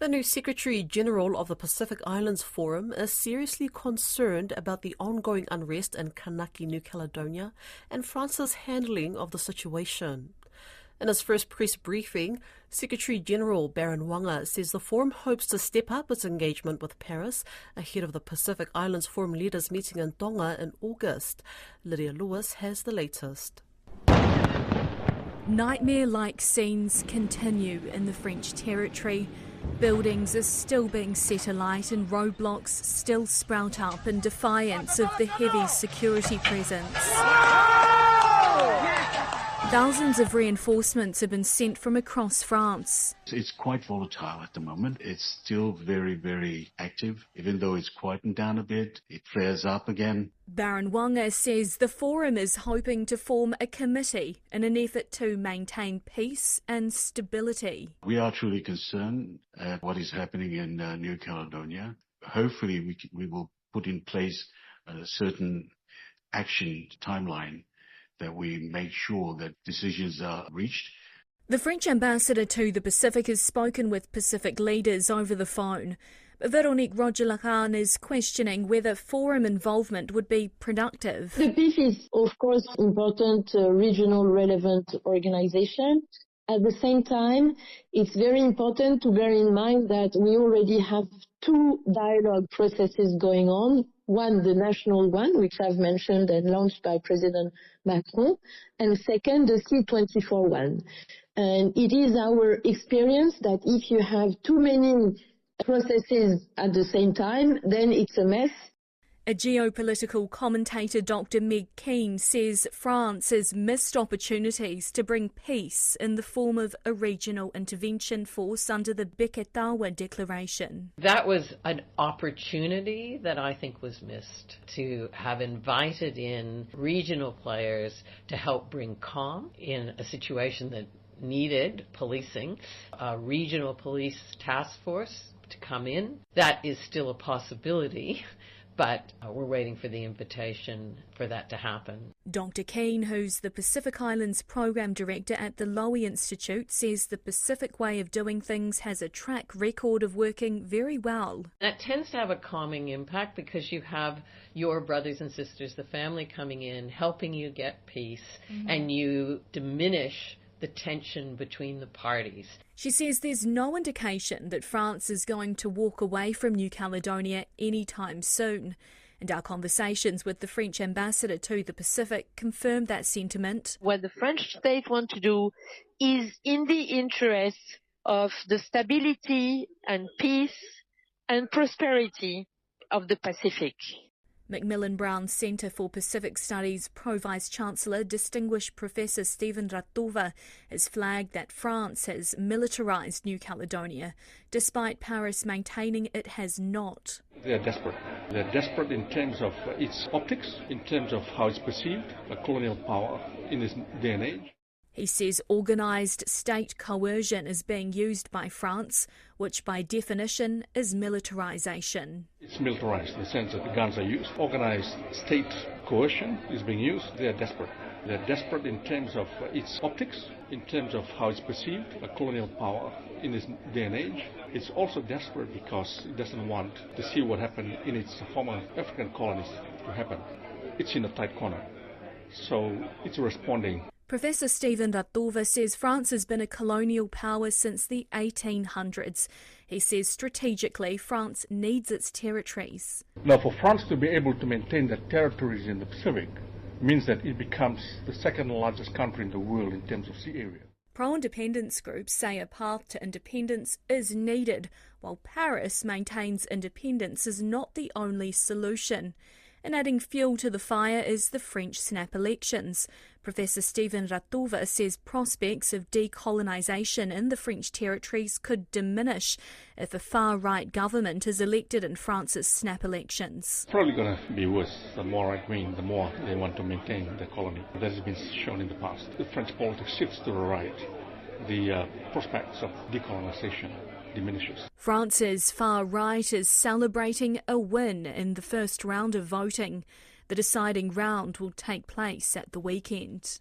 The new Secretary General of the Pacific Islands Forum is seriously concerned about the ongoing unrest in Kanaky, New Caledonia, and France's handling of the situation. In his first press briefing, Secretary General Baron Wanga says the forum hopes to step up its engagement with Paris ahead of the Pacific Islands Forum leaders meeting in Tonga in August. Lydia Lewis has the latest. Nightmare-like scenes continue in the French territory. Buildings are still being set alight and roadblocks still sprout up in defiance of the heavy security presence. Thousands of reinforcements have been sent from across France. It's quite volatile at the moment. It's still very, very active. Even though it's quietened down a bit, it flares up again. Baron Wanga says the forum is hoping to form a committee in an effort to maintain peace and stability. We are truly concerned at what is happening in New Caledonia. Hopefully we will put in place a certain action timeline that we make sure that decisions are reached. The French ambassador to the Pacific has spoken with Pacific leaders over the phone. But Veronique Roger-Lacan is questioning whether forum involvement would be productive. The PIF is, of course, important regional relevant organization. At the same time, it's very important to bear in mind that we already have two dialogue processes going on. One, the national one, which I've mentioned and launched by President Macron, and second, the C24 one. And it is our experience that if you have too many processes at the same time, then it's a mess. A geopolitical commentator, Dr. Meg Keane, says France has missed opportunities to bring peace in the form of a regional intervention force under the Beketawa Declaration. That was an opportunity that I think was missed, to have invited in regional players to help bring calm in a situation that needed policing, a regional police task force to come in. That is still a possibility. But we're waiting for the invitation for that to happen. Dr. Keane, who's the Pacific Islands Program Director at the Lowy Institute, says the Pacific way of doing things has a track record of working very well. That tends to have a calming impact because you have your brothers and sisters, the family coming in, helping you get peace, and you diminish the tension between the parties. She says there's no indication that France is going to walk away from New Caledonia anytime soon. And our conversations with the French ambassador to the Pacific confirmed that sentiment. What the French state want to do is in the interest of the stability and peace and prosperity of the Pacific. Macmillan Brown's Centre for Pacific Studies Pro-Vice-Chancellor, Distinguished Professor Stephen Ratova, has flagged that France has militarised New Caledonia, despite Paris maintaining it has not. They are desperate. They are desperate in terms of its optics, in terms of how it's perceived, a colonial power in this day and age. He says organised state coercion is being used by France, which by definition is militarisation. It's militarised in the sense that the guns are used. Organised state coercion is being used. They are desperate. They are desperate in terms of its optics, in terms of how it's perceived, a colonial power in this day and age. It's also desperate because it doesn't want to see what happened in its former African colonies to happen. It's in a tight corner. So it's responding. Professor Stephen Ratova says France has been a colonial power since the 1800s. He says strategically France needs its territories. Now, for France to be able to maintain the territories in the Pacific means that it becomes the second largest country in the world in terms of sea area. Pro-independence groups say a path to independence is needed, while Paris maintains independence is not the only solution. And adding fuel to the fire is the French snap elections. Professor Stephen Ratova says prospects of decolonisation in the French territories could diminish if a far-right government is elected in France's snap elections. It's probably going to be worse. The more right-wing, the more they want to maintain the colony. That has been shown in the past. The French politics shifts to the right. The prospects of decolonisation diminishes. France's far right is celebrating a win in the first round of voting. The deciding round will take place at the weekend.